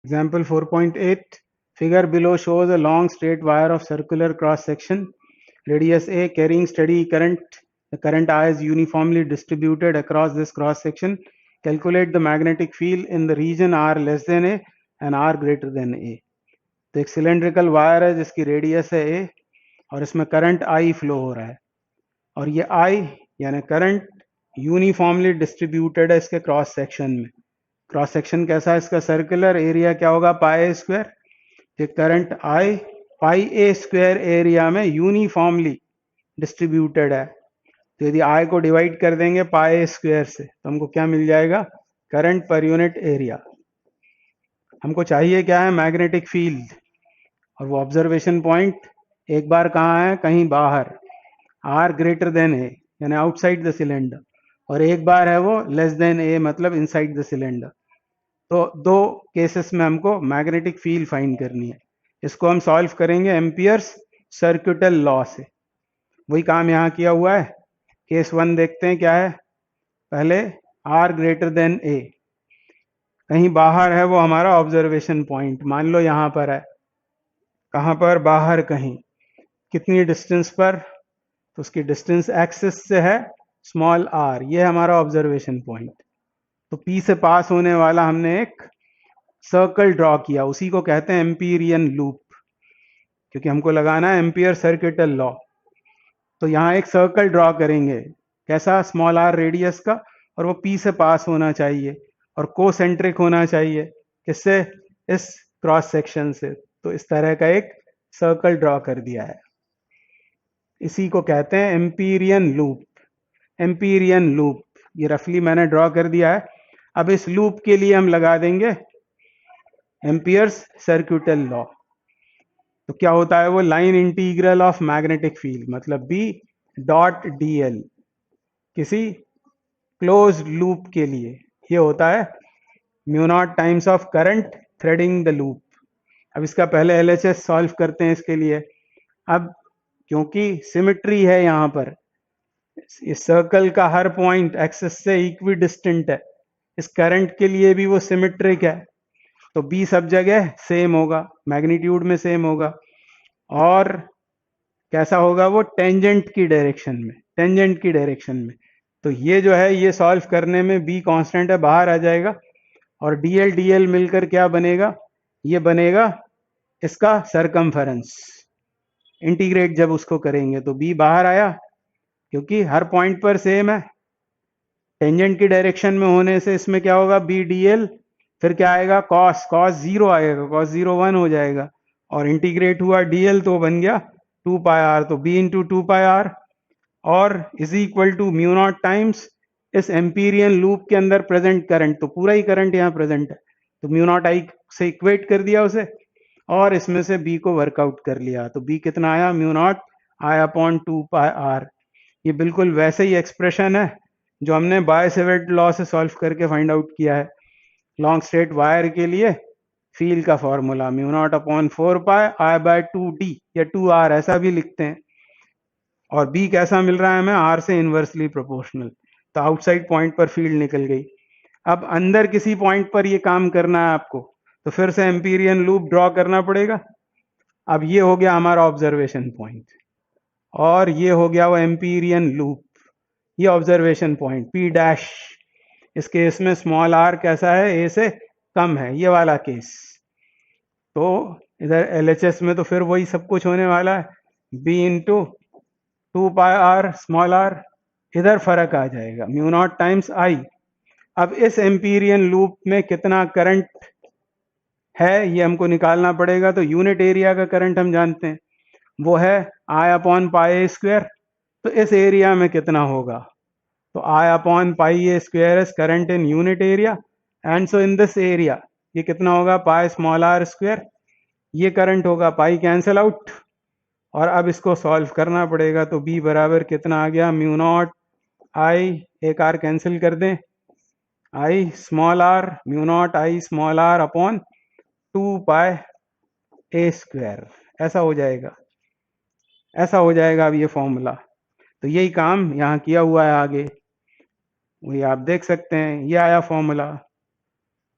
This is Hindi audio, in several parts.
Example 4.8. Figure below shows a long straight wire of circular cross section, radius A, carrying steady current. The current I is uniformly distributed across this cross section. Calculate the magnetic field in the region R less than A and R greater than A. तो एक सिलेंड्रिकल वायर है जिसकी रेडियस है A और इसमें करंट I फ्लो हो रहा है, और ये I यानी करंट यूनिफॉर्मली डिस्ट्रीब्यूटेड है इसके क्रॉस सेक्शन में. क्रॉस सेक्शन कैसा है इसका? सर्कुलर. एरिया क्या होगा? Pi square. ये current I pi a square area में यूनिफॉर्मली डिस्ट्रीब्यूटेड है. तो यदि I को डिवाइड कर देंगे पाई स्क्वायर से तो हमको क्या मिल जाएगा? Current per unit area. हमको चाहिए क्या है? Magnetic field. और वो ऑब्जर्वेशन पॉइंट एक बार कहाँ है? कहीं बाहर, R ग्रेटर देन ए यानी आउटसाइड द सिलेंडर, और एक बार है वो लेस देन ए मतलब इनसाइड द सिलेंडर. तो दो केसेस में हमको मैग्नेटिक फील्ड फाइंड करनी है. इसको हम सॉल्व करेंगे एम्पियर्स सर्किटल लॉ से. वही काम यहाँ किया हुआ है. केस 1 देखते हैं क्या है. पहले R ग्रेटर देन ए, कहीं बाहर है वो हमारा ऑब्जर्वेशन पॉइंट. मान लो यहाँ पर है. कहाँ पर? बाहर कहीं. कितनी डिस्टेंस पर? तो उसकी डिस्टेंस एक्सिस से है स्मॉल r. ये हमारा ऑब्जर्वेशन पॉइंट. तो P से पास होने वाला हमने एक सर्कल ड्रॉ किया, उसी को कहते हैं एम्पीरियन लूप, क्योंकि हमको लगाना है एम्पियर सर्किटल लॉ. तो यहाँ एक सर्कल ड्रॉ करेंगे. कैसा? स्मॉल r रेडियस का, और वो P से पास होना चाहिए और कोसेंट्रिक होना चाहिए. किससे? इस क्रॉस सेक्शन से. तो इस तरह का एक सर्कल ड्रॉ कर दिया है. इसी को कहते हैं एम्पीरियन लूप. एम्पीरियन लूप ये रफली मैंने ड्रॉ कर दिया है. अब इस लूप के लिए हम लगा देंगे एम्पियर्स सर्किटल लॉ. तो क्या होता है वो? Line integral of magnetic field, मतलब B डॉट dl किसी क्लोज लूप के लिए ये होता है mu not times of current threading the loop. अब इसका पहले LHS सॉल्व करते हैं इसके लिए. अब क्योंकि सिमिट्री है यहाँ पर, इस सर्कल का हर पॉइंट एक्सिस से इक्वी डिस्टेंट है, इस करंट के लिए भी वो सिमेट्रिक है. तो B सब जगह सेम होगा, मैग्नीट्यूड में सेम होगा, और कैसा होगा वो? टेंजेंट की डायरेक्शन में. टेंजेंट की डायरेक्शन में. तो ये जो है ये सॉल्व करने में B कांस्टेंट है, बाहर आ जाएगा, और DL DL मिलकर क्या बनेगा? ये बनेगा इसका सरकमफेरेंस. इंटीग्रेट जब उसको करेंगे तो B बाहर आया, क्योंकि हर पॉइंट पर सेम है. टेंजेंट की डायरेक्शन में होने से इसमें क्या होगा? B dl, फिर क्या आएगा? cos. cos 0 आएगा, cos 0 1 हो जाएगा, और इंटीग्रेट हुआ dl तो बन गया 2 पाई r. तो B इंटू 2 पाई r और is equal to mu not times इस एम्पीरियन लूप के अंदर प्रेजेंट करंट. तो पूरा ही करंट यहाँ प्रेजेंट है, तो म्यू नॉट आई से इक्वेट कर दिया उसे, और इसमें से B को वर्कआउट कर लिया. तो B कितना आया? Mu not I upon 2 pi r. ये बिल्कुल वैसे ही एक्सप्रेशन है जो हमने बाय-सेवर्ट लॉ से सॉल्व करके फाइंड आउट किया है. लॉन्ग स्ट्रेट वायर के लिए फील्ड का formula mu not upon 4 pi I bye 2d या 2r ऐसा भी लिखते हैं. और B कैसा मिल रहा है हमें? R से इनवर्सली प्रोपोर्शनल. तो आउटसाइड पॉइंट पर फील्ड निकल गई. अब अंदर किसी पॉइंट पर ये काम करना है आपको, तो फिर से एम्पीरियन लूप ड्रॉ करना पड़ेगा. अब ये हो गया हमारा ऑब्जर्वेशन पॉइंट, और ये हो गया वो एम्पीरियन लूप. ये ऑब्जर्वेशन पॉइंट P डैश. इस केस में स्मॉल r कैसा है? A से कम है, ये वाला केस. तो इधर LHS में तो फिर वही सब कुछ होने वाला है, B into 2 pi r small r. इधर फर्क आ जाएगा म्यू नॉट टाइम्स I. अब इस एम्पीरियन लूप में कितना करंट है ये हमको निकालना पड़ेगा. तो यूनिट एरिया का करंट हम जानते हैं, वो है I अपॉन पाई स्क्वायर. तो इस एरिया में कितना होगा? तो I upon pi a square is current in unit area, and so in this area ये कितना होगा? Pi small r square. ये करंट होगा, पाई कैंसिल आउट, और अब इसको सॉल्व करना पड़ेगा. तो B बराबर कितना आ गया? म्यू नॉट I, एक r कैंसिल कर दें, I small r, mu naught I small r upon 2 pi a square. ऐसा हो जाएगा, ऐसा हो जाएगा अब ये फॉर्मूला. तो यही काम यहाँ किया हुआ है आगे, वही आप देख सकते हैं. ये आया formula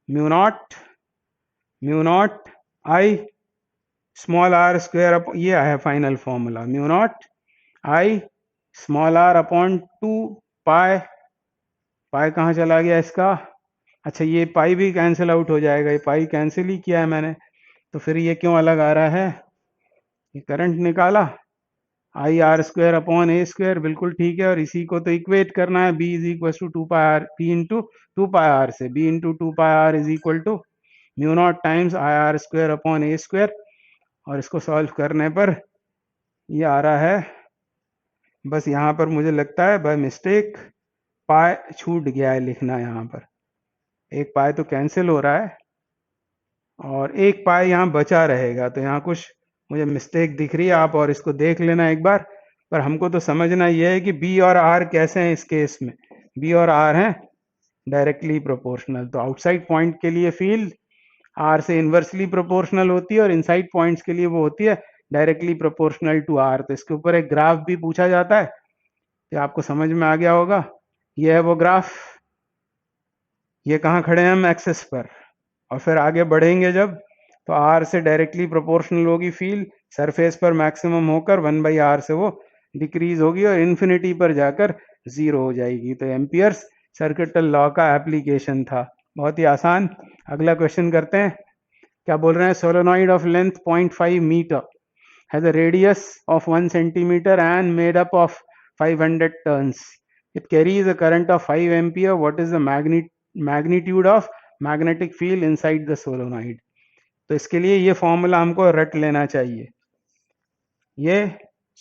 mu not mu not I small R square, ये है final formula, mu not I small R upon 2 pi, pi कहाँ चला गया इसका, अच्छा ये पाई भी कैंसिल आउट हो जाएगा, ये पाई कैंसिल ही किया है मैंने, तो फिर ये क्यों अलग आ रहा है, ये करंट निकाला आई R square upon A square, बिल्कुल ठीक है, और इसी को तो इक्वेट करना है, B is equal to 2 pi R, B into 2 pi R से, B into 2 pi R is equal to mu not times I R square upon A square, और इसको सॉल्व करने पर ये आ रहा है, बस यहाँ पर मुझे लगता है बाय मिस्टेक पाई छूट गया है लिखना, यहाँ पर एक पाई तो कैंसिल हो रहा है और एक पाई यहाँ बचा रहेगा, तो यहाँ कुछ मुझे मिस्टेक दिख रही है, आप और इसको देख लेना एक बार, पर हमको तो समझना यह है कि बी और आर कैसे हैं इस केस में, बी और आर हैं डायरेक्टली प्रोपोर्शनल, तो आउटसाइड पॉइंट के लिए फील्ड आर से इन्वर्सली प्रोपोर्शनल होती है और इनसाइड पॉइंट्स के लिए वो होती है डायरेक्टली प्रोपोर्शनल टू आर, तो इसके ऊपर एक ग्राफ भी पूछा जाता है, ये आपको समझ में आ गया होगा, ये है वो ग्राफ, ये कहाँ खड़े हैं हम, एक्सेस पर, और फिर आगे बढ़ेंगे जब तो आर से डायरेक्टली प्रोपोर्शनल होगी फील्ड, सरफेस पर मैक्सिमम होकर 1/r से वो डिक्रीज होगी और इन्फिनिटी पर जाकर जीरो हो जाएगी, तो एम्पियर्स सर्किटल लॉ का एप्लीकेशन था, बहुत ही आसान। अगला क्वेश्चन करते हैं, क्या बोल रहे हैं, solenoid of length 0.5 metre has a radius of 1 centimeter and made up of 500 turns. It carries a current of 5 ampere. What is the magnitude of magnetic field inside the solenoid? तो इसके लिए ये फॉर्मूला हमको रट लेना चाहिए, ये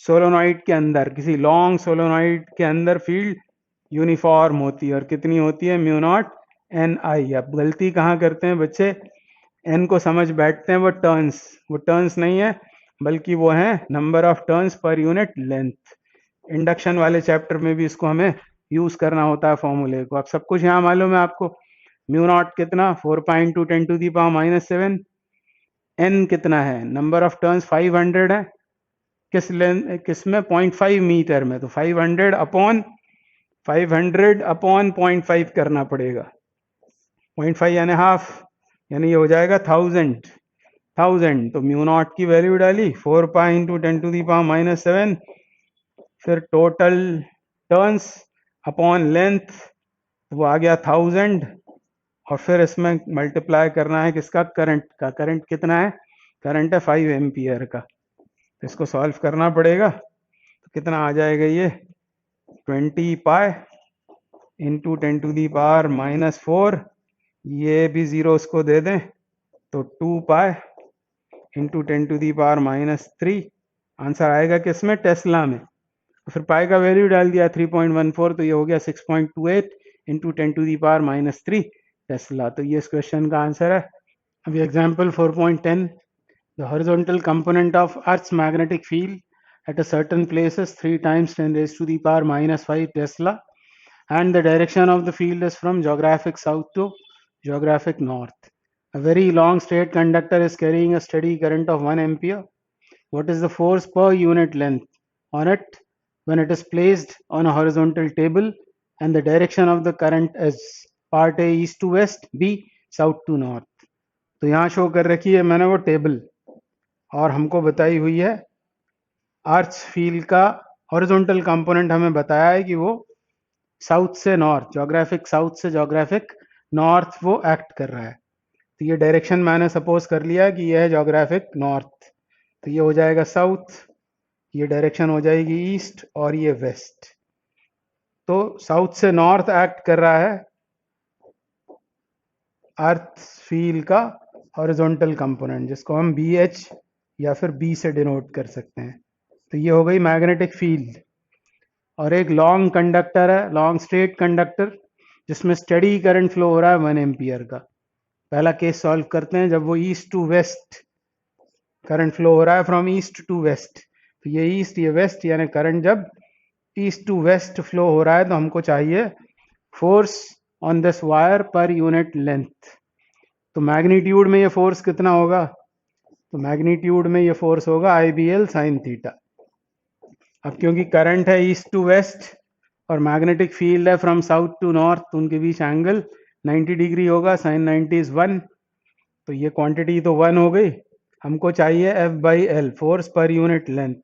सोलोनॉइड के अंदर, किसी लॉन्ग सोलोनॉइड के अंदर फील्ड यूनिफॉर्म होती है और कितनी होती है, म्यू नॉट एन आई। अब गलती कहाँ करते हैं बच्चे, एन को समझ बैठते हैं वो टर्न्स नहीं है, बल्कि वो है number of turns per unit length. Induction वाले चैप्टर में भी इसको हमें यूज करना होता है फॉर्मूले को, अब सब कुछ यहाँ मालूम है आपको, म्यू नॉट कितना 4 × 10⁻⁷, एन कितना है, नंबर ऑफ टर्न्स 500 है, किस में 0.5 मीटर में, तो 500 अपॉन 0.5 करना पड़ेगा, 0.5 यानी हाफ, यानी ये हो जाएगा 1000, तो म्यू नॉट की वैल्यू डाली 4 × 10⁻⁷, फिर टोटल टर्न्स अपॉन लेंथ, वो आ गया 1000, और फिर इसमें मल्टीप्लाई करना है किसका, करंट का, करंट कितना है, करंट है 5 एम्पियर का, तो इसको सॉल्व करना पड़ेगा, तो कितना आ जाएगा ये 20 पाई इंटू 10⁻⁻⁴, ये भी जीरो इसको दे दें तो 2 पाई इंटू 10⁻⁻3, आंसर आएगा किसमें, टेस्ला में, फिर पाई का वैल्यू डाल दिया 3.14, तो ये हो गया 6.28 इंटू 10⁻³ टेस्ला, तो ये इस क्वेश्चन का आंसर है। अभी example 4.10, the horizontal component of Earth's magnetic field at a certain place is 3 times 10⁻⁻5 Tesla, and the direction of the field is from geographic south to geographic north. A very long straight conductor is carrying a steady current of 1 ampere. What is the force per unit length on it when it is placed on a horizontal table and the direction of the current is part A east to west, B south to north? तो यहाँ शो कर रखी है मैंने वो टेबल, और हमको बताई हुई है अर्थ फील्ड का हॉरिजॉन्टल कंपोनेंट, हमें बताया है कि वो साउथ से नॉर्थ, जोग्राफिक साउथ से जोग्राफिक नॉर्थ वो एक्ट कर रहा है, तो ये डायरेक्शन मैंने सपोज कर लिया कि ये है जोग्राफिक नॉर्थ, तो ये हो जाएगा साउथ, ये डायरेक्शन हो जाएगी ईस्ट और ये वेस्ट, तो साउथ से नॉर्थ एक्ट कर रहा है अर्थ फील्ड का हॉरिजॉन्टल कंपोनेंट, जिसको हम बी एच या फिर बी से डिनोट कर सकते हैं, तो ये हो गई मैग्नेटिक फील्ड। और एक लॉन्ग कंडक्टर है, लॉन्ग स्ट्रेट कंडक्टर, जिसमें स्टेडी करंट फ्लो हो रहा है 1 एम्पियर का। पहला केस सॉल्व करते हैं, जब वो east to west current flow हो रहा है, फ्रॉम ईस्ट टू वेस्ट, तो ये ईस्ट ये वेस्ट, यानी करंट जब ईस्ट टू वेस्ट फ्लो हो रहा है, तो हमको चाहिए फोर्स ऑन दिस वायर पर यूनिट लेंथ, तो मैग्नीट्यूड में ये फोर्स कितना होगा, तो मैग्नीट्यूड में ये फोर्स होगा IBL sin थीटा। अब क्योंकि करंट है ईस्ट टू वेस्ट और मैग्नेटिक फील्ड है फ्रॉम साउथ टू नॉर्थ, तो उनके बीच एंगल 90 डिग्री होगा, sin 90 is 1, तो ये क्वांटिटी तो 1 हो गई, हमको चाहिए F/L, force per unit length.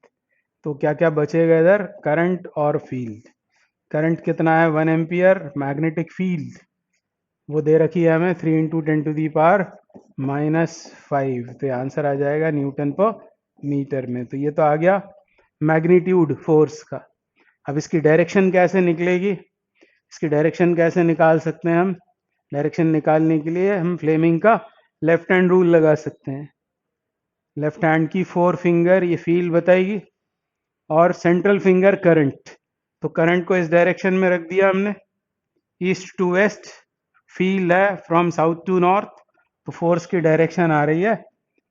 तो क्या क्या बचेगा इधर, करंट और फील्ड। करंट कितना है 1 एम्पियर, मैग्नेटिक फील्ड वो दे रखी है हमें 3 इंटू 10⁻⁻⁵, तो आंसर आ जाएगा न्यूटन पर मीटर में। तो ये तो आ गया मैग्नीट्यूड फोर्स का। अब इसकी डायरेक्शन कैसे निकलेगी, इसकी डायरेक्शन कैसे निकाल सकते हैं हम। डायरेक्शन निकालने के लिए हम फ्लेमिंग का लेफ्ट हैंड रूल लगा सकते हैं। लेफ्ट हैंड की 4 फिंगर ये फील्ड बताएगी और सेंट्रल फिंगर करंट। तो करंट को इस डायरेक्शन में रख दिया हमने, ईस्ट टू वेस्ट, फील्ड है फ्रॉम साउथ टू नॉर्थ, तो फोर्स की डायरेक्शन आ रही है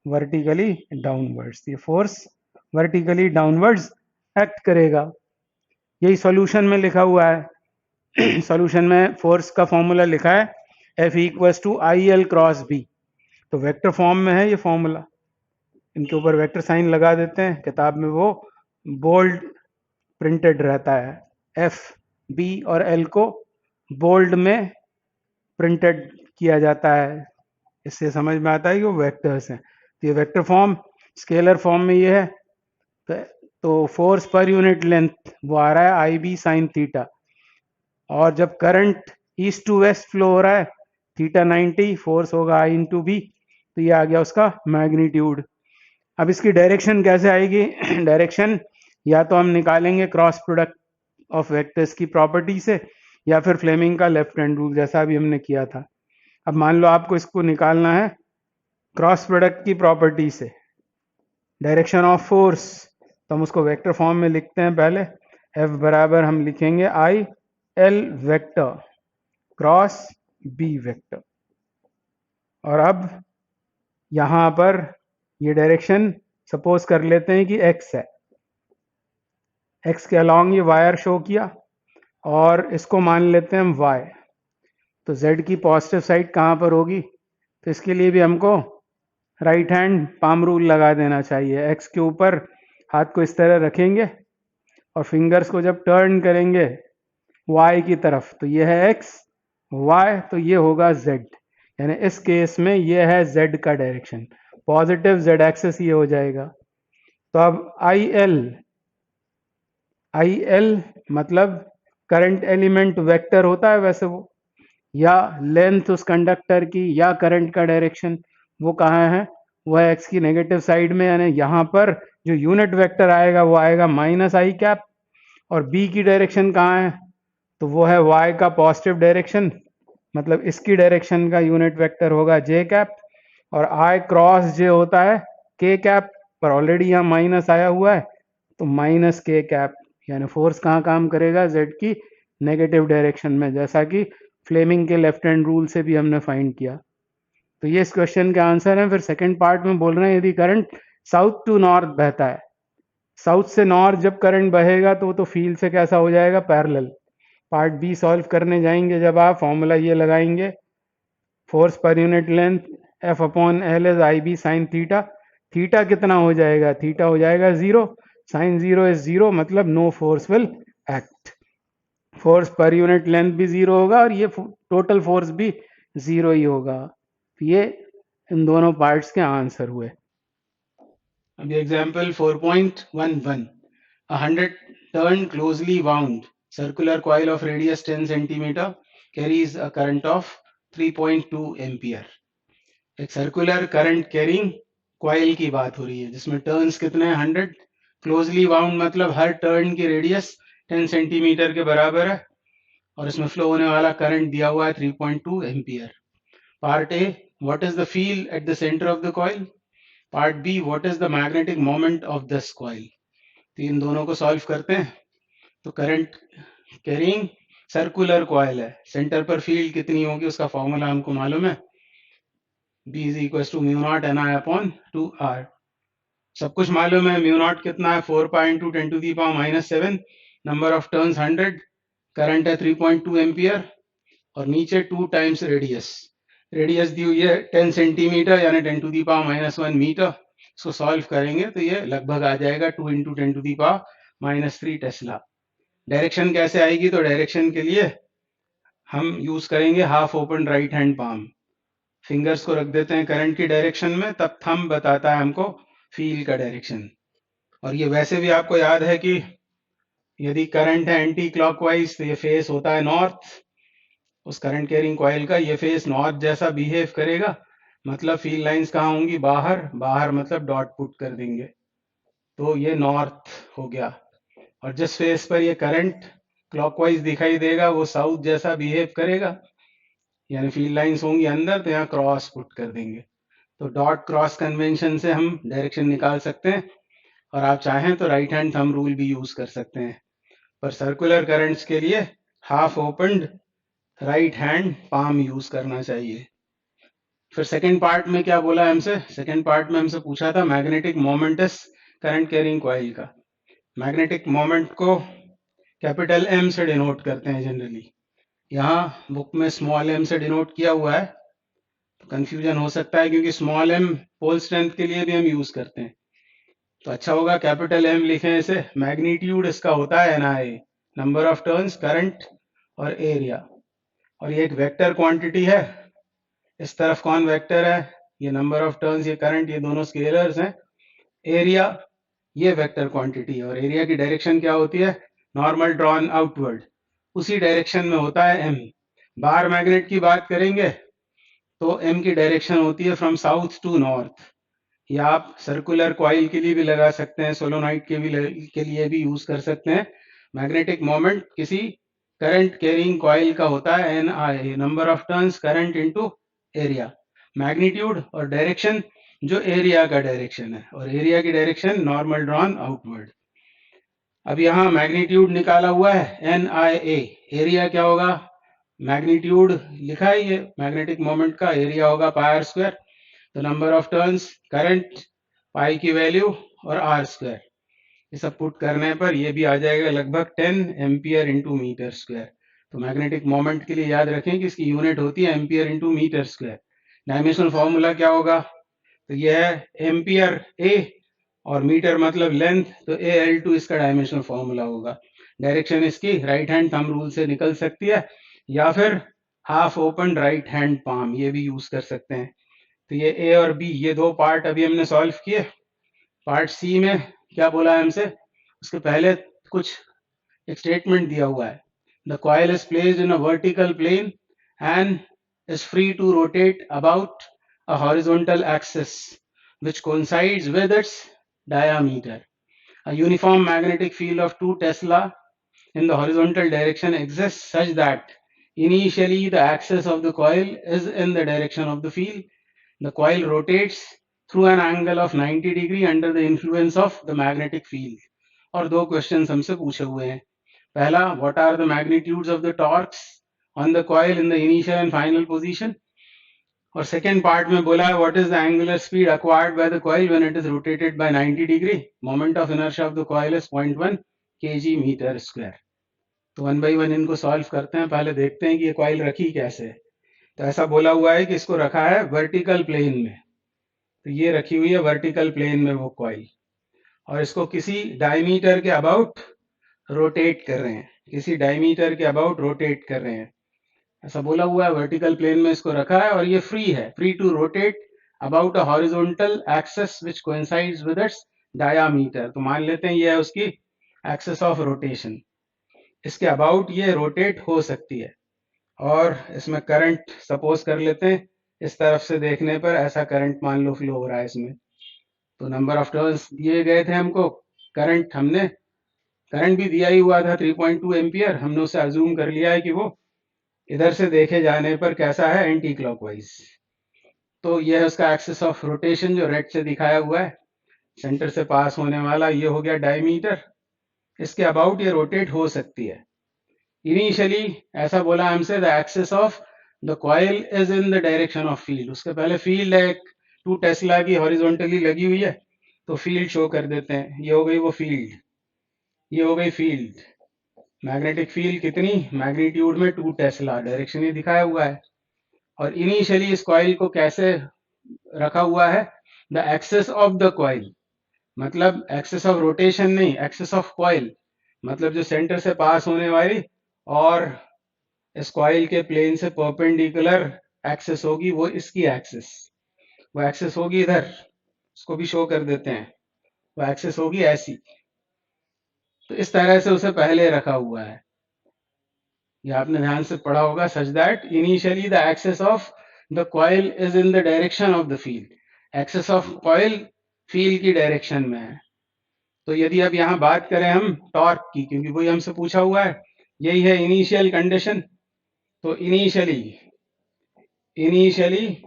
वर्टिकली डाउनवर्ड्स। ये फोर्स वर्टिकली डाउनवर्ड्स एक्ट करेगा। यही सॉल्यूशन में लिखा हुआ है। सॉल्यूशन में फोर्स का फॉर्मूला लिखा है F=IL क्रॉस B। तो वेक्टर फॉर्म में है ये फॉर्मूला, इनके ऊपर वेक्टर साइन लगा देते हैं, किताब में वो बोल्ड प्रिंटेड रहता है। F, B और L को बोल्ड में प्रिंटेड किया जाता है, इससे समझ में आता है कि वो वेक्टर्स हैं। तो ये वेक्टर फॉर्म स्केलर फॉर्म में ये है। तो फोर्स पर यूनिट लेंथ वो आ रहा है IB साइन थीटा, और जब current east to west flow हो रहा है थीटा 90, फोर्स होगा I इंटू बी, तो ये आ गया उसका मैग्नीट्यूड। अब इसकी डायरेक्शन कैसे आएगी, डायरेक्शन या तो हम निकालेंगे क्रॉस प्रोडक्ट ऑफ वेक्टर्स की प्रॉपर्टी से, या फिर फ्लेमिंग का लेफ्ट हैंड रूल जैसा अभी हमने किया था। अब मान लो आपको इसको निकालना है क्रॉस प्रोडक्ट की प्रॉपर्टी से, डायरेक्शन ऑफ फोर्स, तो हम उसको वेक्टर फॉर्म में लिखते हैं। पहले F बराबर हम लिखेंगे IL vector cross B vector, और अब यहां पर ये डायरेक्शन सपोज कर लेते हैं कि x है, x के अलॉन्ग ये वायर शो किया, और इसको मान लेते हैं हम y। तो z की पॉजिटिव साइड कहाँ पर होगी, तो इसके लिए भी हमको राइट हैंड पाम रूल लगा देना चाहिए। x के ऊपर हाथ को इस तरह रखेंगे और फिंगर्स को जब टर्न करेंगे y की तरफ, तो ये है x, y तो ये होगा z, यानी इस केस में ये है z का डायरेक्शन, पॉजिटिव z एक्सेस ये हो जाएगा। तो अब IL मतलब करंट एलिमेंट वेक्टर होता है वैसे वो, या लेंथ उस कंडक्टर की, या करंट का डायरेक्शन वो कहाँ है, वो है x की नेगेटिव साइड में, यानी यहाँ पर जो यूनिट वेक्टर आएगा वो आएगा -I कैप, और b की डायरेक्शन कहाँ है, तो वो है y का पॉजिटिव डायरेक्शन, मतलब इसकी डायरेक्शन का यूनिट वेक्टर होगा j कैप, और I क्रॉस j होता है k कैप, पर ऑलरेडी यहाँ माइनस आया हुआ है तो -k कैप, यानी फोर्स कहाँ काम करेगा, z की नेगेटिव डायरेक्शन में, जैसा कि फ्लेमिंग के लेफ्ट हैंड रूल से भी हमने फाइंड किया। तो ये इस क्वेश्चन के आंसर है। फिर सेकंड पार्ट में बोल रहे हैं यदि करंट साउथ टू नॉर्थ बहता है, साउथ से नॉर्थ जब करंट बहेगा तो वो तो फील्ड से कैसा हो जाएगा, पैरेलल। पार्ट बी सॉल्व करने जाएंगे जब आप फॉर्मूला ये लगाएंगे, force per unit length F/L is IB sine theta, theta कितना हो जाएगा, थीटा हो जाएगा 0, साइन 0 इज 0, मतलब no force will act. Force per unit length भी 0 होगा और ये टोटल फोर्स भी 0 ही होगा। तो ये इन दोनों पार्ट्स के आंसर हुए। अभी example 4.11, a 100 turn closely wound circular coil of radius 10 centimeter carries a current of 3.2 ampere. एक सर्कुलर करंट कैरिंग कॉइल की बात हो रही है जिसमें टर्न्स कितने हैं 100, क्लोजली वाउंड मतलब हर टर्न की रेडियस 10 सेंटीमीटर के बराबर है, और इसमें फ्लो होने वाला करंट दिया हुआ है 3.2 ampere. Part A, what is the field at the centre of the coil. Part B, what is the magnetic moment of this coil. तो इन दोनों को सॉल्व करते हैं। तो करंट कैरिंग सर्कुलर कॉइल है, सेंटर पर फील्ड कितनी होगी उसका फॉर्मूला हमको मालूम है, B is equals to mu naught Ni upon 2R। सब कुछ मालूम है, म्यू नॉट कितना है 4 pi into 10 to the power -7, number of turns 100, current है 3.2 एम्पियर, और नीचे 2 टाइम्स रेडियस, रेडियस दी हुई है 10 सेंटीमीटर यानी 10 टू दी पावर -1 मीटर। इसको सॉल्व करेंगे तो ये लगभग आ जाएगा 2 into 10 to the power -3 tesla. Direction कैसे आएगी, तो डायरेक्शन के लिए हम यूज करेंगे half open right hand palm. Fingers को रख देते हैं करंट की डायरेक्शन में, तब थंब बताता है हमको फील्ड का डायरेक्शन। और ये वैसे भी आपको याद है कि यदि करंट है एंटी क्लॉकवाइज तो ये फेस होता है नॉर्थ, उस करंट कैरिंग कॉइल का ये फेस नॉर्थ जैसा बिहेव करेगा, मतलब फील्ड लाइंस कहाँ होंगी, बाहर, बाहर मतलब डॉट पुट कर देंगे, तो ये नॉर्थ हो गया। और जिस फेस पर ये करंट क्लॉकवाइज दिखाई देगा वो साउथ जैसा बिहेव करेगा, यानी फील्ड लाइंस होंगी अंदर, तो यहाँ क्रॉस पुट कर देंगे। तो डॉट क्रॉस कन्वेंशन से हम डायरेक्शन निकाल सकते हैं, और आप चाहें तो राइट हैंड थंब रूल भी यूज कर सकते हैं। पर सर्कुलर करंट्स के लिए half opened right hand palm use करना चाहिए। फिर सेकंड पार्ट में क्या बोला हमसे, सेकंड पार्ट में हमसे पूछा था magnetic moments current carrying coil का। मैग्नेटिक मोमेंट को कैपिटल एम से डिनोट करते हैं जनरली, यहाँ बुक में स्मॉल एम से डिनोट किया हुआ है, तो कंफ्यूजन हो सकता है क्योंकि स्मॉल एम पोल स्ट्रेंथ के लिए भी हम यूज करते हैं, तो अच्छा होगा कैपिटल एम लिखें इसे। मैग्नीट्यूड इसका होता है NI, number of turns, current और एरिया, और ये एक वेक्टर क्वांटिटी है। इस तरफ कौन वेक्टर है, ये नंबर ऑफ टर्न्स, ये करंट, ये दोनों स्केलर्स हैं। एरिया ये वेक्टर क्वांटिटी है, और एरिया की डायरेक्शन क्या होती है, नॉर्मल ड्रॉन आउटवर्ड, उसी डायरेक्शन में होता है एम। बार मैग्नेट की बात करेंगे तो एम की डायरेक्शन होती है फ्रॉम साउथ टू नॉर्थ। या आप सर्कुलर कॉइल के लिए भी लगा सकते हैं, सोलोनाइट के लिए भी यूज कर सकते हैं। मैग्नेटिक मोमेंट किसी करंट कैरिंग कॉइल का होता है NI, number of turns, current into area. Magnitude और डायरेक्शन जो एरिया का डायरेक्शन है, और एरिया की डायरेक्शन नॉर्मल ड्रॉन आउटवर्ड। अब यहाँ मैग्नीट्यूड निकाला हुआ है NIA, एरिया क्या होगा, मैग्नीट्यूड लिखा है ये मैग्नेटिक मोमेंट का, एरिया होगा पाई R², तो नंबर ऑफ टर्न्स, करंट, पाई की वैल्यू और R², ये सब पुट करने पर ये भी आ जाएगा लगभग 10 एम्पियर इंटू मीटर स्क्वायर। तो मैग्नेटिक मोमेंट के लिए याद रखें कि इसकी यूनिट होती है ampere into metre square. Dimensional formula क्या होगा, तो यह है एम्पियर A, और मीटर मतलब लेंथ, तो AL2 इसका डायमेंशनल फॉर्मूला होगा। डायरेक्शन इसकी राइट हैंड थंब रूल से निकल सकती है, या फिर half open right hand palm, ये भी यूज कर सकते हैं। तो ये A और B, ये दो पार्ट अभी हमने सॉल्व किए। पार्ट C में क्या बोला है हमसे, उसके पहले कुछ एक स्टेटमेंट दिया हुआ है, the coil is placed in a vertical plane and is free to rotate about a horizontal axis which coincides with its diameter. A uniform magnetic field of 2 Tesla in the horizontal direction exists such that initially the axis of the coil is in the direction of the field. The coil rotates through an angle of 90 degree under the influence of the magnetic field. और दो क्वेश्चन हमसे पूछे हुए हैं। पहला, what are the magnitudes of the torques on the coil in the initial and final position? और सेकेंड पार्ट में बोला है what is the angular speed acquired by the coil when it is rotated by 90 degree? Moment of inertia of the coil is 0.1 kg meter square. तो 1 by 1 इनको सॉल्व करते हैं, पहले देखते हैं कि ये कॉइल रखी कैसे। तो ऐसा बोला हुआ है कि इसको रखा है वर्टिकल प्लेन में, तो ये रखी हुई है वर्टिकल प्लेन में वो कॉइल, और इसको किसी डायमीटर के अबाउट रोटेट कर रहे हैं, किसी डायमीटर के अबाउट रोटेट कर रहे हैं, ऐसा बोला हुआ है। वर्टिकल प्लेन में इसको रखा है, और ये फ्री है, free to rotate about a horizontal axis which coincides with its diameter. तो मान लेते हैं ये है उसकी एक्सिस ऑफ रोटेशन, इसके अबाउट ये रोटेट हो सकती है। और इसमें करंट सपोज कर लेते हैं, इस तरफ से देखने पर ऐसा करंट मान लो फ्लो हो रहा है इसमें। तो नंबर ऑफ टर्न्स दिए गए थे हमको, करंट हमने, करंट भी दिया ही हुआ था 3.2 एम्पियर, हमने उसे अज्यूम कर लिया है कि वो इधर से देखे जाने पर कैसा है, एंटी क्लॉकवाइज। तो यह है उसका एक्सिस ऑफ रोटेशन जो रेड से दिखाया हुआ है, सेंटर से पास होने वाला, ये हो गया डायमीटर, इसके अबाउट ये रोटेट हो सकती है। इनिशियली ऐसा बोला हमसे, the axis of the coil is in the direction of field, उसके पहले फील्ड है 2 टेस्ला की हॉरिजॉन्टली लगी हुई है, तो फील्ड शो कर देते हैं, ये हो गई वो फील्ड, ये हो गई फील्ड। मैग्नेटिक फील्ड कितनी, मैग्नीट्यूड में 2 टेस्ला, डायरेक्शन ये दिखाया हुआ है। और इनिशियली इस कॉइल को कैसे रखा हुआ है, the axis of the coil, मतलब एक्सिस ऑफ रोटेशन नहीं, एक्सिस ऑफ कॉइल, मतलब जो सेंटर से पास होने वाली और इस कॉइल के प्लेन से परपेंडिकुलर एक्सेस होगी वो इसकी एक्सेस, वो एक्सेस होगी इधर, उसको भी शो कर देते हैं, वो एक्सेस होगी ऐसी। तो इस तरह से उसे पहले रखा हुआ है, ये आपने ध्यान से पढ़ा होगा। Such that initially the axis of the coil is in the direction of the field, axis of coil field की डायरेक्शन में है। तो यदि अब यहाँ बात करें हम टॉर्क की, क्योंकि वही हमसे पूछा हुआ है, यही है इनिशियल कंडीशन। तो initially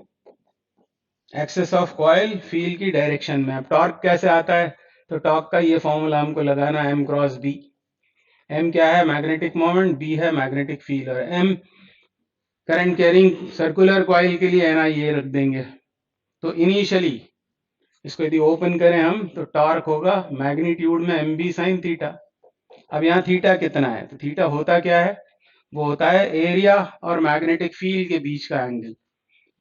axis of coil field की डायरेक्शन में। अब टॉर्क कैसे आता है, तो टॉर्क का ये फॉर्मूला हमको लगाना है, m क्रॉस b। m क्या है, मैग्नेटिक मोमेंट, b है मैग्नेटिक फील्ड, और m current carrying circular coil के लिए ना ये रख देंगे। तो इनिशियली इसको यदि ओपन करें हम, तो टॉर्क होगा मैग्नीट्यूड में mb साइन थीटा। अब यहाँ थीटा कितना है, तो थीटा होता क्या है, वो होता है एरिया और मैग्नेटिक फील्ड के बीच का एंगल।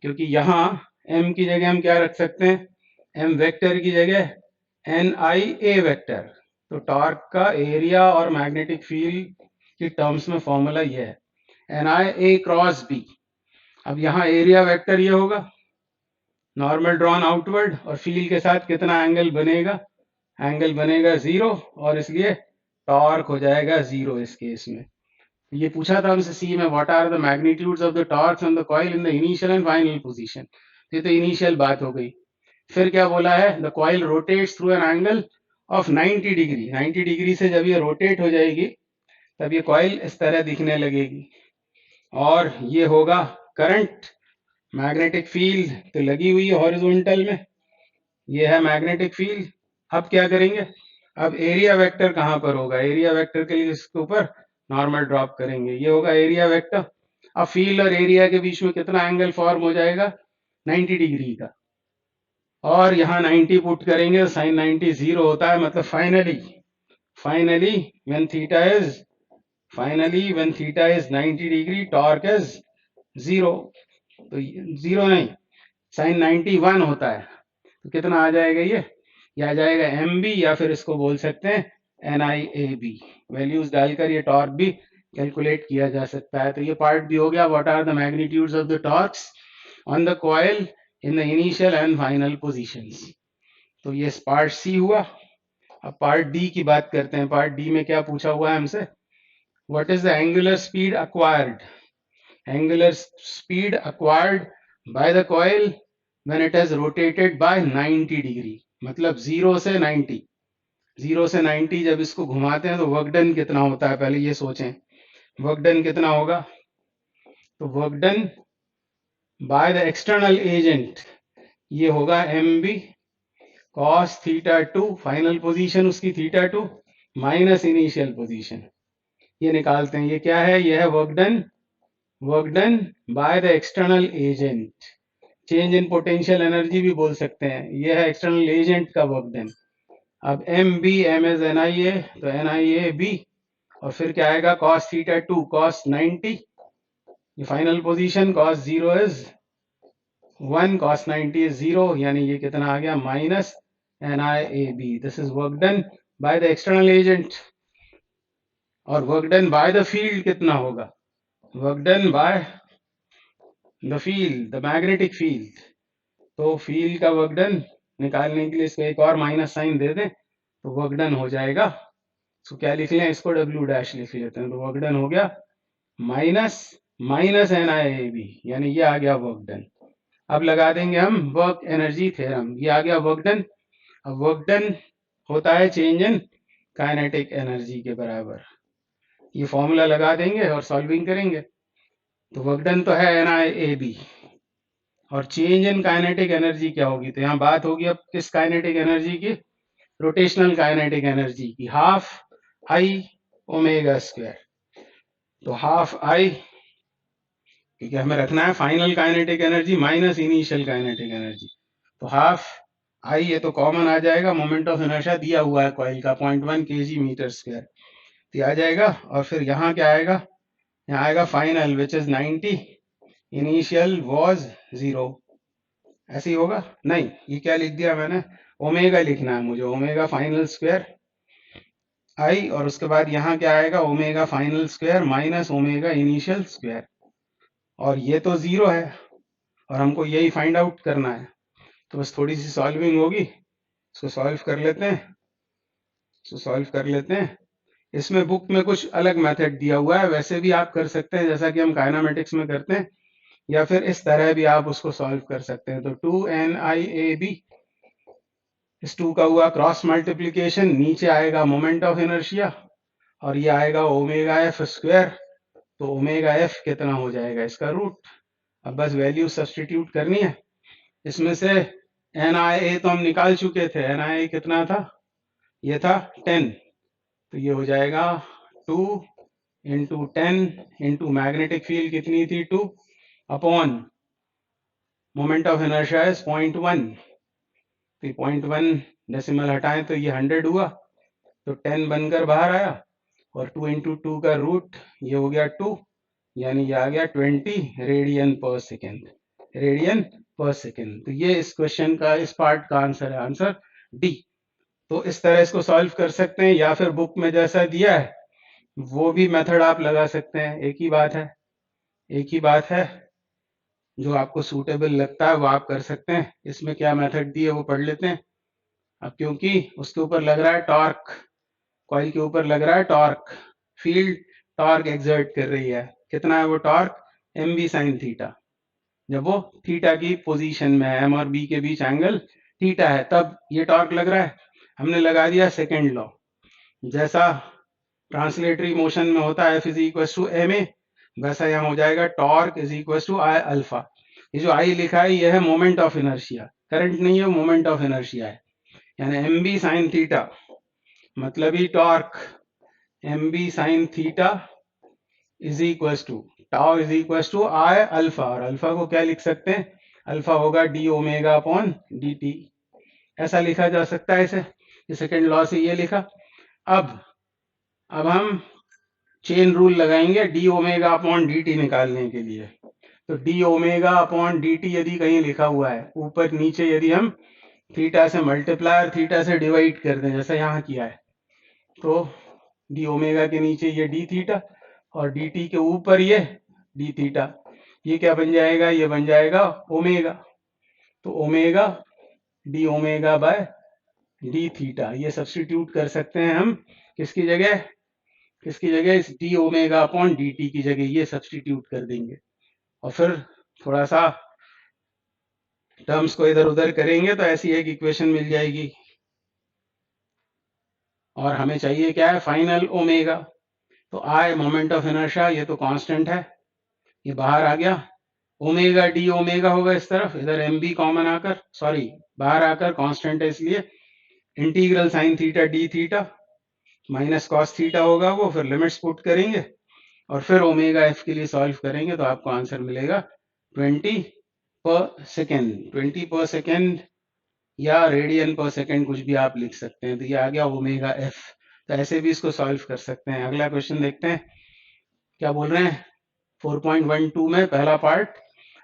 क्योंकि यहाँ m की जगह हम क्या रख सकते हैं, m वेक्टर की जगह NIA वेक्टर। तो टॉर्क का एरिया और मैग्नेटिक फील्ड की टर्म्स में फॉर्मूला ये है NIA क्रॉस b। अब यहाँ एरिया वेक्टर ये होगा नॉर्मल ड्रॉन आउटवर्ड, और फील्ड के साथ कितना एंगल बनेगा, एंगल बनेगा 0, और इसलिए टॉर्क हो जाएगा 0 इस केस में। ये पूछा था हमसे सी में, what are the magnitudes of the torques on the coil in the initial and final position. ये तो इनिशियल बात हो गई। फिर क्या बोला है, the coil rotates through an angle of 90 degree. 90 degree से जब ये रोटेट हो जाएगी तब ये कॉइल इस तरह दिखने लगेगी, और ये होगा करंट। मैग्नेटिक फील्ड तो लगी हुई है हॉरिजॉन्टल में, ये है मैग्नेटिक फील्ड। अब क्या करेंगे, अब एरिया वेक्टर कहाँ पर होगा, एरिया वेक्टर के लिए इसके ऊपर नॉर्मल ड्रॉप करेंगे, ये होगा एरिया वेक्टर। अब फील्ड और एरिया के बीच में कितना एंगल फॉर्म हो जाएगा, 90 डिग्री का, और यहाँ 90 पुट करेंगे तो साइन 90 0 होता है। मतलब finally when theta is 90 degree torque is 0। तो 0 नहीं, साइन 91 होता है। तो कितना आ जाएगा ये आ जाएगा MB, या फिर इसको बोल सकते हैं NIAB। वैल्यूज डालकर ये टॉर्क भी कैलकुलेट किया जा सकता है। तो ये पार्ट भी हो गया, what are the magnitudes of the torques on the coil in the initial and final positions. तो ये पार्ट सी हुआ। अब पार्ट डी की बात करते हैं। पार्ट डी में क्या पूछा हुआ है हमसे, what is the angular speed acquired, angular speed acquired by the coil when it has rotated bye 90 degree. मतलब 0 से 90 जब इसको घुमाते हैं तो वर्क डन कितना होता है, पहले ये सोचें वर्क डन कितना होगा। तो work done by the external agent ये होगा MB cos theta 2, final position उसकी थीटा 2 माइनस इनिशियल पोजीशन, ये निकालते हैं। ये क्या है, ये है work done by the external agent, change in potential energy भी बोल सकते हैं। ये है एक्सटर्नल एजेंट का वर्क डन। अब MB M इज NIA, तो NIAB, और फिर क्या आएगा cos थीटा 2 cos 90, ये final position, cos 0 is 1, cos 90 is 0, यानी ये कितना आ गया minus NIAB। This is work done by the external agent. और work done by the field कितना होगा, work done by the field, the magnetic field. तो फील्ड का वर्क डन निकालने के लिए इसको एक और माइनस साइन दे दें तो वर्क डन हो जाएगा। तो क्या लिख लें, इसको W डैश लिख लेते हैं। तो वर्क डन हो गया माइनस NIAB, यानी ये आ गया वर्क डन। अब लगा देंगे हम वर्क एनर्जी थ्योरम, ये आ गया वर्क डन। अब वर्क डन होता है चेंज इन काइनेटिक एनर्जी के बराबर। ये फॉर्मूला लगा देंगे और सॉल्विंग करेंगे। तो वर्क डन तो है NIAB, और चेंज इन काइनेटिक एनर्जी क्या होगी, तो यहाँ बात होगी अब किस काइनेटिक एनर्जी की, रोटेशनल काइनेटिक एनर्जी की, हाफ I ओमेगा स्क्वायर। तो हाफ I, क्योंकि हमें रखना है final kinetic energy minus initial kinetic energy, तो हाफ I, ये तो कॉमन आ जाएगा, मोमेंट ऑफ इनर्शिया दिया हुआ है कॉइल का 0.1 kg मीटर स्क्वायर, तो आ जाएगा। और फिर यहाँ क्या आएगा, यहाँ आएगा final which is 90, initial was 0, ऐसे ही होगा। नहीं, ये क्या लिख दिया मैंने, ओमेगा लिखना है मुझे, ओमेगा फाइनल स्क्वायर I, और उसके बाद यहाँ क्या आएगा, omega final square minus omega initial square, और ये तो 0 है, और हमको यही फाइंड आउट करना है। तो बस थोड़ी सी सॉल्विंग होगी, इसको सॉल्व कर लेते हैं, इसको सॉल्व कर लेते हैं। इसमें बुक में कुछ अलग मेथड दिया हुआ है, वैसे भी आप कर सकते हैं जैसा कि हम काइनेमेटिक्स में करते हैं, या फिर इस तरह भी आप उसको सॉल्व कर सकते हैं। तो 2NIAB, इस 2 का हुआ क्रॉस मल्टीप्लीकेशन, नीचे आएगा मोमेंट ऑफ इनर्शिया और ये आएगा ओमेगा एफ स्क्वायर। तो ओमेगा एफ कितना हो जाएगा, इसका रूट। अब बस वैल्यू सब्सटीट्यूट करनी है। इसमें से NIA तो हम निकाल चुके थे, NIA कितना था, ये था 10, तो ये हो जाएगा 2 इंटू 10 इंटू मैग्नेटिक फील्ड कितनी थी 2 upon moment of inertia is 0.1, तो 0.1 डेसिमल हटाएं तो ये 100 हुआ, तो 10 बनकर बाहर आया, और 2 इंटू 2 का रूट ये हो गया 2, यानी ये आ गया 20 रेडियन पर सेकेंड, रेडियन पर सेकेंड। तो ये इस क्वेश्चन का, इस पार्ट का आंसर है, आंसर डी। तो इस तरह इसको सॉल्व कर सकते हैं, या फिर बुक में जैसा दिया है वो भी मेथड आप लगा सकते हैं। एक ही बात है, एक ही बात है, जो आपको सूटेबल लगता है वो आप कर सकते हैं। इसमें क्या मेथड दी है वो पढ़ लेते हैं। अब क्योंकि उसके ऊपर लग रहा है टॉर्क, कॉइल के ऊपर लग रहा है टॉर्क, फील्ड टॉर्क एक्सर्ट कर रही है, कितना है वो टॉर्क, mb sin थीटा। जब वो थीटा की पोजीशन में है, एम और बी के बीच एंगल थीटा है, तब ये टॉर्क लग रहा है। हमने लगा दिया सेकेंड लॉ, जैसा ट्रांसलेटरी मोशन में होता है F is equal to ma, वैसा यहाँ हो जाएगा torque is equal to I alpha. ये जो I लिखा है ये है मोमेंट ऑफ इनर्शिया, करंट नहीं है, मोमेंट ऑफ इनर्शिया है, यानी mb sin थीटा मतलब ही torque mb sin theta is equal to tau is equal to I alpha, और अल्फा को क्या लिख सकते हैं, अल्फा होगा d ओमेगा अपॉन dt, ऐसा लिखा जा सकता है इसे। ये सेकेंड लॉ से ये लिखा। अब हम चेन रूल लगाएंगे D omega upon D T निकालने के लिए। तो D omega upon D T यदि कहीं लिखा हुआ है ऊपर नीचे, यदि हम थीटा से मल्टीप्लाई और थीटा से डिवाइड कर दें जैसा यहाँ किया है, तो डी ओमेगा के नीचे ये डी थीटा और डी टी के ऊपर ये डी थीटा, ये क्या बन जाएगा, ये बन जाएगा ओमेगा। तो omega D omega by D theta, ये सब्स्टिट्यूट कर सकते हैं हम किसकी जगह, किसकी जगह, इस D omega upon D T की जगह ये सब्स्टिट्यूट कर देंगे, और फिर थोड़ा सा टर्म्स को इधर उधर करेंगे तो ऐसी एक इक्वेशन मिल जाएगी। और हमें चाहिए क्या है, फाइनल ओमेगा। तो आई मोमेंट ऑफ इनर्शिया, ये तो कांस्टेंट है, ये बाहर आ गया, ओमेगा डी ओमेगा होगा इस तरफ, इधर एम बी कॉमन आकर, सॉरी बाहर आकर, कांस्टेंट है इसलिए, integral sine theta D theta minus cos theta होगा वो, फिर लिमिट्स पुट करेंगे और फिर ओमेगा एफ के लिए सॉल्व करेंगे, तो आपको आंसर मिलेगा 20 पर सेकेंड, 20 पर सेकेंड या रेडियन पर सेकेंड, कुछ भी आप लिख सकते हैं। तो ये आ गया ओमेगा एफ। तो ऐसे भी इसको सॉल्व कर सकते हैं। अगला क्वेश्चन देखते हैं क्या बोल रहे हैं। 4.12 में पहला part,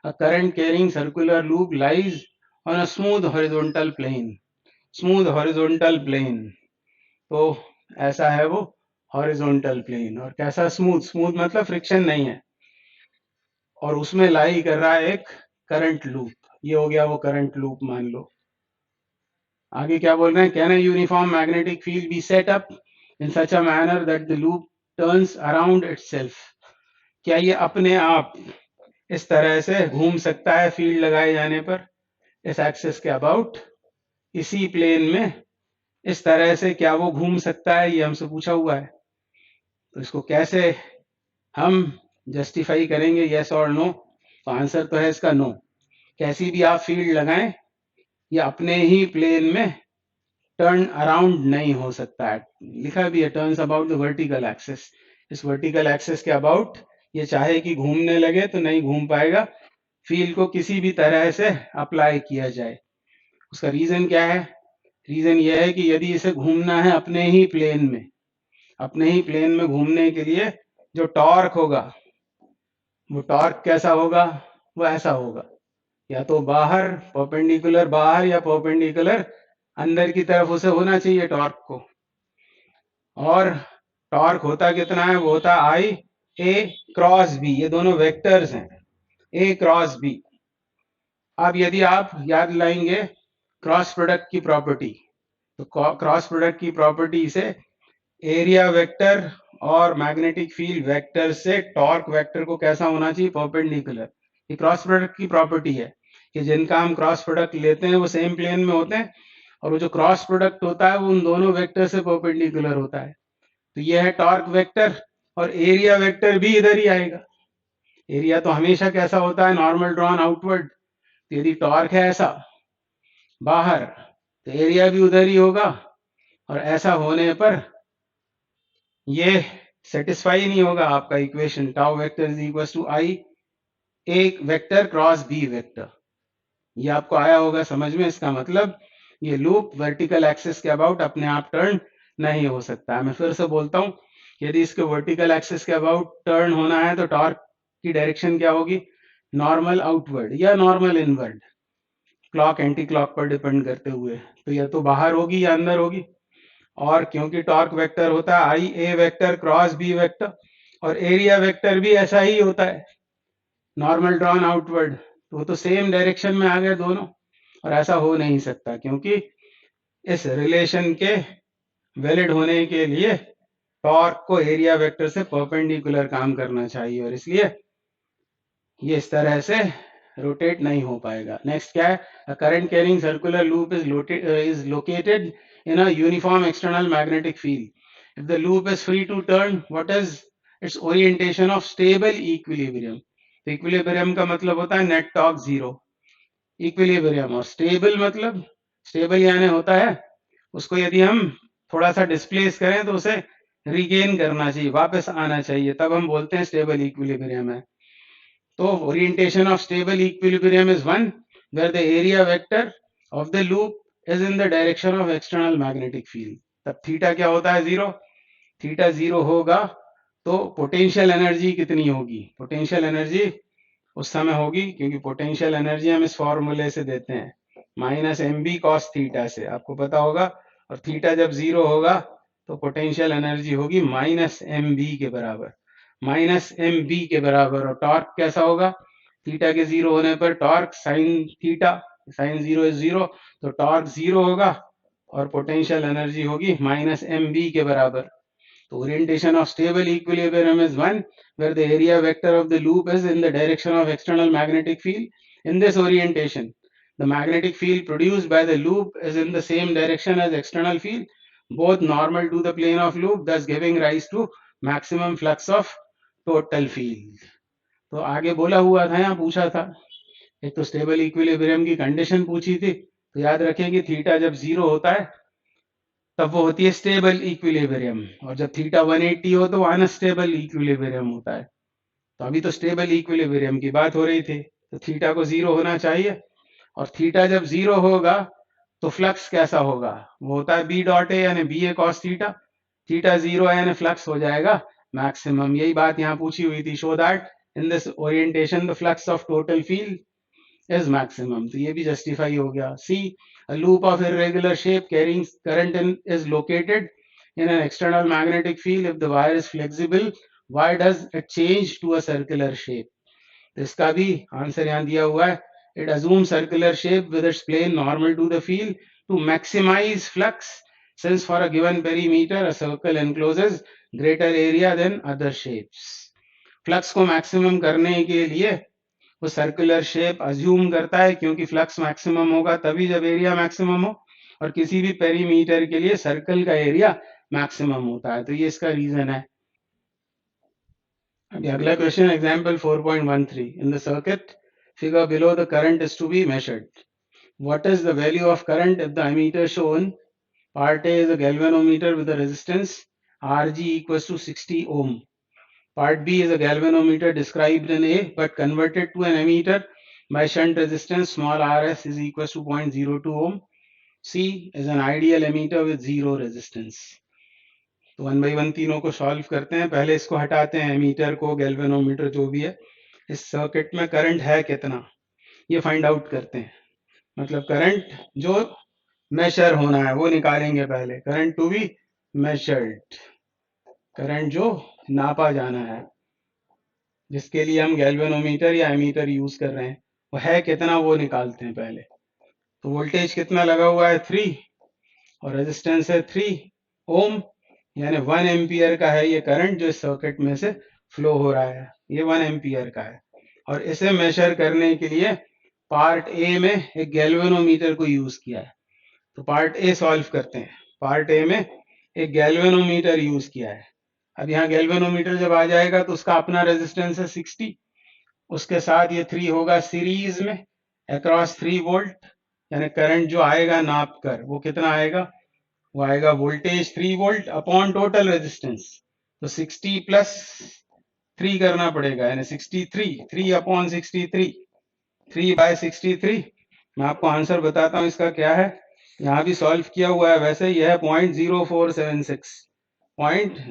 a current carrying circular loop lies on a smooth horizontal plane, smooth horizontal plane, तो ऐसा है वो हॉरिजॉन्टल प्लेन, और कैसा, स्मूथ, स्मूथ मतलब फ्रिक्शन नहीं है, और उसमें लाई कर रहा है एक करंट लूप, ये हो गया वो करंट लूप मान लो। आगे क्या बोल रहे हैं, can a uniform magnetic field be set up in such a manner that the loop turns around itself, क्या ये अपने आप इस तरह से घूम सकता है फील्ड लगाए जाने पर, इस एक्सिस के अबाउट, इसी प्लेन में इस तरह से क्या वो घूम सकता है, ये हमसे पूछा हुआ है। तो इसको कैसे हम जस्टिफाई करेंगे, यस और नो, तो आंसर तो है इसका नो। कैसी भी आप फील्ड लगाएं, ये अपने ही प्लेन में टर्न अराउंड नहीं हो सकता है, लिखा भी है turns about the vertical axis, इस वर्टिकल एक्सिस के अबाउट ये चाहे कि घूमने लगे तो नहीं घूम पाएगा, फील्ड को किसी भी तरह से अप्लाई किया जाए। उसका रीजन क्या है, रीजन ये है कि यदि इसे घूमना है अपने ही प्लेन में, अपने ही प्लेन में घूमने के लिए जो टॉर्क होगा, वो टॉर्क कैसा होगा, वो ऐसा होगा, या तो बाहर परपेंडिकुलर बाहर या परपेंडिकुलर अंदर की तरफ उसे होना चाहिए टॉर्क को, और टॉर्क होता कितना है, वो होता आई ए क्रॉस बी, ये दोनों वेक्टर्स हैं, ए क्रॉस बी, अब यदि आप याद लाएंगे क्रॉस प्रोडक्ट की प्रॉपर्टी, तो क्रॉस प्रोडक्ट की प्रॉपर्टी से एरिया वेक्टर और मैग्नेटिक फील्ड वेक्टर से टॉर्क वेक्टर को कैसा होना चाहिए, परपेंडिकुलर। ये क्रॉस प्रोडक्ट की प्रॉपर्टी है कि जिनका हम क्रॉस प्रोडक्ट लेते हैं वो सेम प्लेन में होते हैं, और वो जो क्रॉस प्रोडक्ट होता है वो उन दोनों वेक्टर से परपेंडिकुलर होता है। तो ये है टॉर्क वेक्टर, और एरिया वेक्टर भी इधर ही आएगा। एरिया तो हमेशा कैसा होता है, नॉर्मल ड्रॉन आउटवर्ड। तो यदि टॉर्क है ऐसा बाहर, तो एरिया भी उधर ही होगा, और ऐसा होने पर ये सेटिस्फाई नहीं होगा आपका equation, tau vector is equal to I A vector cross B vector. ये आपको आया होगा समझ में। इसका मतलब ये लूप वर्टिकल एक्सिस के अबाउट अपने आप टर्न नहीं हो सकता है। मैं फिर से बोलता हूं, यदि इसके वर्टिकल एक्सिस के अबाउट टर्न होना है तो टॉर्क की डायरेक्शन क्या होगी, नॉर्मल आउटवर्ड या normal inward, clock anti clock पर डिपेंड करते हुए। तो या तो बाहर होगी या अंदर होगी। और क्योंकि टॉर्क वेक्टर होता है आई A vector cross B vector, और एरिया वेक्टर भी ऐसा ही होता है, नॉर्मल ड्रॉन आउटवर्ड, तो वो तो सेम डायरेक्शन में आ गए दोनों। और ऐसा हो नहीं सकता, क्योंकि इस रिलेशन के वैलिड होने के लिए टॉर्क को एरिया वेक्टर से परपेंडिकुलर काम करना चाहिए, और इसलिए ये इस तरह से रोटेट नहीं हो पाएगा। नेक्स्ट क्या है, अ current carrying circular loop is located in a uniform external magnetic field. If the loop is free to turn, what is its orientation of stable equilibrium? तो इक्विलिब्रियम का मतलब होता है नेट टॉर्क जीरो, इक्विलिब्रियम, और स्टेबल मतलब, स्टेबल यानी होता है उसको यदि हम थोड़ा सा डिस्प्लेस करें तो उसे रिगेन करना चाहिए, वापस आना चाहिए, तब हम बोलते हैं स्टेबल इक्विलिब्रियम है। तो orientation of stable equilibrium is one where the area vector of the loop is in the direction of external magnetic field. तब थीटा क्या होता है, जीरो। थीटा जीरो होगा तो पोटेंशियल एनर्जी कितनी होगी, पोटेंशियल एनर्जी उस समय होगी, क्योंकि पोटेंशियल एनर्जी हम इस फॉर्मूले से देते हैं, minus M B cos theta से, आपको पता होगा। और थीटा जब जीरो होगा तो पोटेंशियल एनर्जी होगी माइनस एम बी के बराबर, माइनस एम बी के बराबर। और टॉर्क कैसा होगा, थीटा के जीरो होने पर torque sine theta, sine zero is zero, तो टॉर्क जीरो होगा और पोटेंशियल एनर्जी होगी माइनस एम बी के बराबर। तो orientation of stable equilibrium is one where the area vector of the loop is in the direction of external magnetic field. In this orientation, the magnetic field produced by the loop is in the same direction as external field, both normal to the plane of loop, thus giving rise to maximum flux of total field. तो आगे बोला हुआ था, यहाँ पूछा था, एक तो स्टेबल इक्विलिब्रियम की कंडीशन पूछी थी, तो याद रखें कि थीटा जब जीरो होता है तब वो होती है स्टेबल इक्विलिब्रियम, और जब थीटा 180 हो तो अनस्टेबल इक्विलिब्रियम होता है। तो अभी तो स्टेबल इक्विलिब्रियम की बात हो रही थी, तो थीटा को जीरो होना चाहिए, और थीटा जब जीरो होगा तो फ्लक्स कैसा होगा, वो होता है बी डॉट ए यानी बी ए कॉस थीटा, थीटा जीरो है यानी फ्लक्स हो जाएगा मैक्सिमम। यही बात यहाँ पूछी हुई थी, show that in this orientation the flux of total field is maximum, तो ये भी जस्टिफाई हो गया। सी, a loop of irregular shape carrying current is located in an external magnetic field. If the wire is flexible, why does it change to a circular shape? तो इसका भी आंसर यहाँ दिया हुआ है, it assumes circular shape with its plane normal to the field to maximize flux, since for a given perimeter a circle encloses greater area than other shapes. Flux को मैक्सिमम करने के लिए वो सर्कुलर शेप अज्यूम करता है, क्योंकि फ्लक्स मैक्सिमम होगा तभी जब एरिया मैक्सिमम हो, और किसी भी पेरीमीटर के लिए सर्कल का एरिया मैक्सिमम होता है, तो ये इसका रीजन है। अभी अगला question, example 4.13, in the circuit figure below the current is to be measured, what is the value of current if the ammeter shown part A is a galvanometer with a resistance Rg equals to 60 ohm. Part B is a galvanometer described in A but converted to an ammeter by shunt resistance small rs is equals to 0.02 ohm. C is an ideal ammeter with zero resistance. तो 1 by 1 तीनों को सॉल्व करते हैं। पहले इसको हटाते हैं, एमीटर को, गैल्वेनोमीटर जो भी है। इस सर्किट में करंट है कितना ये फाइंड आउट करते हैं, मतलब करंट जो मेजर होना है वो निकालेंगे पहले, current to be measured, current जो नापा जाना है, जिसके लिए हम गैल्वेनोमीटर या एमीटर यूज कर रहे हैं, वो है कितना वो निकालते हैं पहले। तो वोल्टेज कितना लगा हुआ है 3 और रेजिस्टेंस है 3 ओम, यानी 1 एम्पियर का है ये करंट जो इस सर्किट में से फ्लो हो रहा है, ये 1 एम्पियर का है। और इसे मेजर करने के लिए पार्ट ए में एक गैल्वेनोमीटर को यूज किया है। तो पार्ट ए सॉल्व करते हैं। पार्ट ए में एक गैल्वेनोमीटर यूज किया है। अब यहाँ गैल्वेनोमीटर जब आ जाएगा तो उसका अपना रेजिस्टेंस है 60, उसके साथ ये 3 होगा सीरीज में अक्रॉस 3 वोल्ट, यानी करंट जो आएगा नाप कर वो कितना आएगा, वो आएगा voltage 3 volt upon total resistance. तो 60 प्लस 3 करना पड़ेगा, यानी 63, 3 अपॉन 63, 3 बाय 63। मैं आपको आंसर बताता हूँ इसका क्या है, यहाँ भी सॉल्व किया हुआ है वैसे, यह है 0.0476,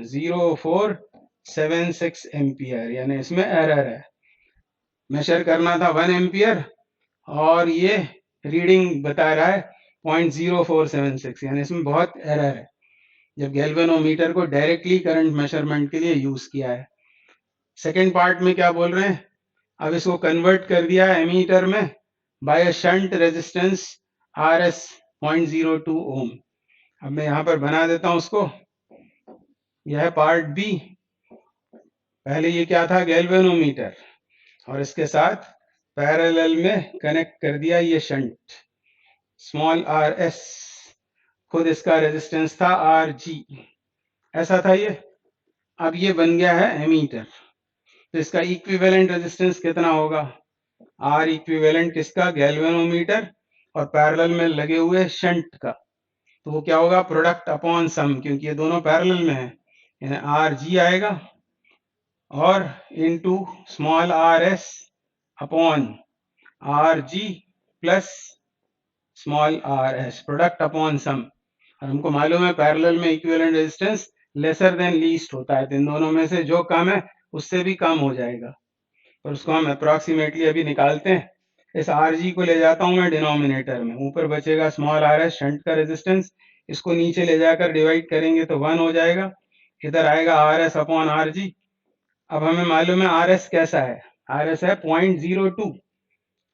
0.0476 एम्पियर, यानी इसमें एरर है। मेजर करना था 1 एम्पियर और ये रीडिंग बता रहा है 0.0476, यानी इसमें बहुत एरर है जब गैल्वेनोमीटर को डायरेक्टली करंट मेजरमेंट के लिए यूज किया है। सेकेंड पार्ट में क्या बोल रहे हैं, अब इसको कन्वर्ट कर दिया एमीटर में बाय अ शंट रेजिस्टेंस RS 0.02 ओम। अब मैं यहाँ पर बना देता हूँ उसको, यह है पार्ट बी। पहले ये क्या था, गैल्वेनोमीटर, और इसके साथ पैरेलल में कनेक्ट कर दिया ये शंट स्मॉल RS, खुद इसका रेजिस्टेंस था RG, ऐसा था ये। अब ये बन गया है एमीटर, तो इसका इक्विवेलेंट रेजिस्टेंस कितना होगा, R इक्विवेलेंट किसका, गैल्वेनोमीटर और पैरेलल में लगे हुए शंट का। तो वो क्या होगा, प्रोडक्ट अपॉन सम, क्योंकि ये दोनों पैरेलल में है, यानी RG आएगा और into small RS upon RG plus small RS, product upon sum. और हमको मालूम है पैरेलल में equivalent resistance lesser than least होता है, तो इन दोनों में से जो कम है उससे भी कम हो जाएगा, और उसको हम अप्रोक्सीमेटली अभी निकालते हैं। इस RG को ले जाता हूं मैं डिनोमिनेटर में, ऊपर बचेगा स्मॉल RS शंट का रेजिस्टेंस, इसको नीचे ले जाकर डिवाइड करेंगे तो 1 हो जाएगा, इधर आएगा RS अपॉन RG। अब हमें मालूम है RS कैसा है, RS है 0.02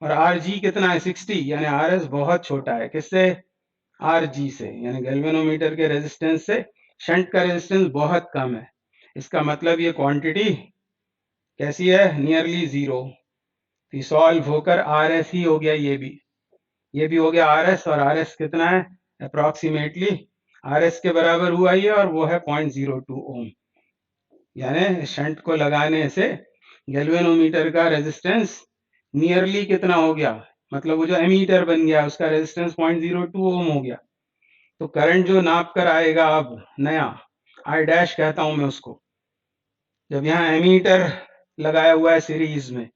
और RG कितना है 60, यानी RS बहुत छोटा है किससे, RG से, यानी गैल्वेनोमीटर के रेजिस्टेंस से शंट का रेजिस्टेंस बहुत कम है। इसका मतलब ये क्वांटिटी कैसी है, नियरली जीरो। सॉल्व होकर RS ही हो गया, ये भी हो गया RS, और RS कितना है, अप्रोक्सीमेटली RS के बराबर हुआ ये, और वो है 0.02 ओम। यानी शंट को लगाने से गैल्वेनोमीटर का रेजिस्टेंस नियरली कितना हो गया, मतलब वो जो एमीटर बन गया उसका रेजिस्टेंस 0.02 ओम हो गया। तो करंट जो नाप कर आएगा अब नया, I डैश कहता हूं मैं उसको, जब यहाँ एमीटर लगाया हुआ है सीरीज में,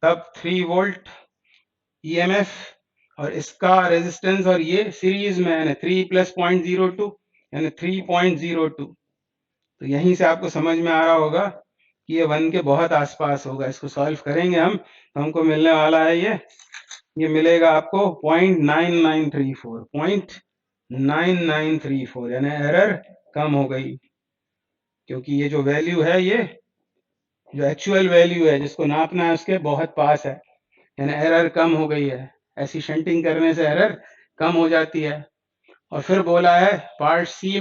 तब 3 वोल्ट EMF और इसका रेजिस्टेंस, और ये सीरीज में है 3 प्लस 0.02 यानी 3.02। तो यहीं से आपको समझ में आ रहा होगा कि ये 1 के बहुत आसपास होगा। इसको सॉल्व करेंगे हम तो हमको मिलने वाला है ये मिलेगा आपको 0.9934, 0.9934, यानी एरर कम हो गई, क्योंकि ये जो वैल्यू है, ये जो एक्चुअल वैल्यू है जिसको नापना है उसके बहुत पास है, यानी एरर कम हो गई है। ऐसी शंटिंग करने से एरर कम हो जाती है। और फिर बोला है पार्ट सी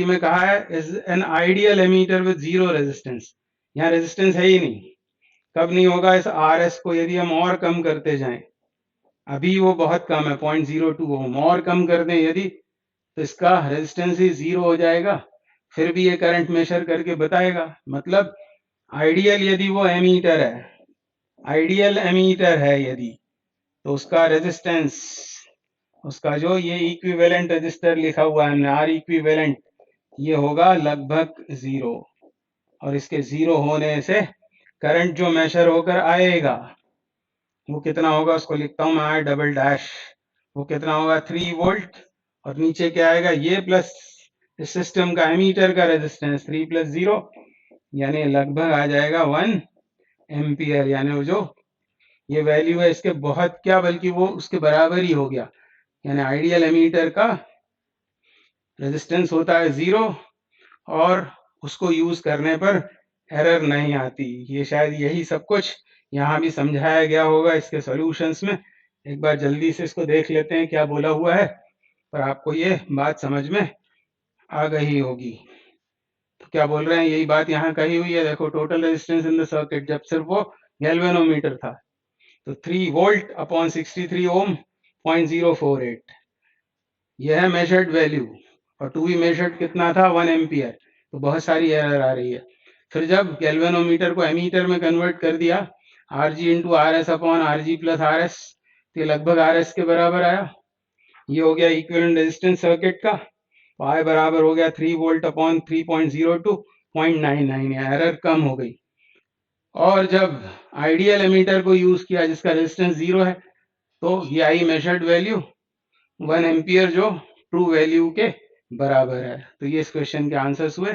में कहा है is an ideal ammeter with zero resistance, यहाँ रेजिस्टेंस है ही नहीं। कब नहीं होगा, इस RS को यदि हम और कम करते जाएं, अभी वो बहुत कम है 0.02 ओम, और कम कर दें यदि तो इसका रेजिस्टेंस ही जीरो हो जाएगा, फिर भी ये करंट मेजर करके बताएगा। मतलब आइडियल यदि वो एमीटर है, आइडियल एमीटर है यदि, तो उसका रेजिस्टेंस, उसका जो ये इक्विवेलेंट रजिस्टर लिखा हुआ है हमने R इक्विवेलेंट, ये होगा लगभग जीरो। और इसके जीरो होने से करंट जो मेजर होकर आएगा वो कितना होगा, उसको लिखता हूं मैं I डबल डैश, वो कितना होगा 3 वोल्ट, और नीचे क्या आएगा, ये प्लस इस सिस्टम का एमीटर का रेजिस्टेंस 3 प्लस 0, यानी लगभग आ जाएगा 1 एम्पियर, यानी वो जो ये वैल्यू है इसके बहुत क्या, बल्कि वो उसके बराबर ही हो गया। यानी आइडियल एमीटर का रेजिस्टेंस होता है 0 और उसको यूज करने पर एरर नहीं आती। ये शायद यही सब कुछ यहाँ भी समझाया गया होगा इसके सॉल्यूशंस में। एक बार जल्दी से इसको देख लेते हैं क्या बोला हुआ है, और आपको ये बात समझ में आ गई होगी। तो क्या बोल रहे हैं, यही बात यहाँ कही हुई है। देखो, total resistance in the circuit, जब सिर्फ वो गैल्वेनोमीटर था, तो 3 वोल्ट अपॉन 63 ओम 0.048, यह है मेजर्ड वैल्यू। और टू बी मेजर्ड कितना था, 1 एम्पियर। तो बहुत सारी एरर आ रही है। फिर जब गैल्वेनोमीटर को एमीटर में कन्वर्ट कर दिया, R G into R S upon R G plus R S, तो लगभग आर एस के बराबर आया। ये हो गया इक्विवेलेंट रेजिस्टेंस सर्किट का। I बराबर हो गया 3 वोल्ट अपॉन 3.02 0.99, एरर कम हो गई। और जब आइडियल एमीटर को यूज किया जिसका रेजिस्टेंस 0 है, तो ये आई मेजर्ड वैल्यू 1 एम्पियर, जो ट्रू वैल्यू के बराबर है। तो ये इस क्वेश्चन के आंसर्स हुए।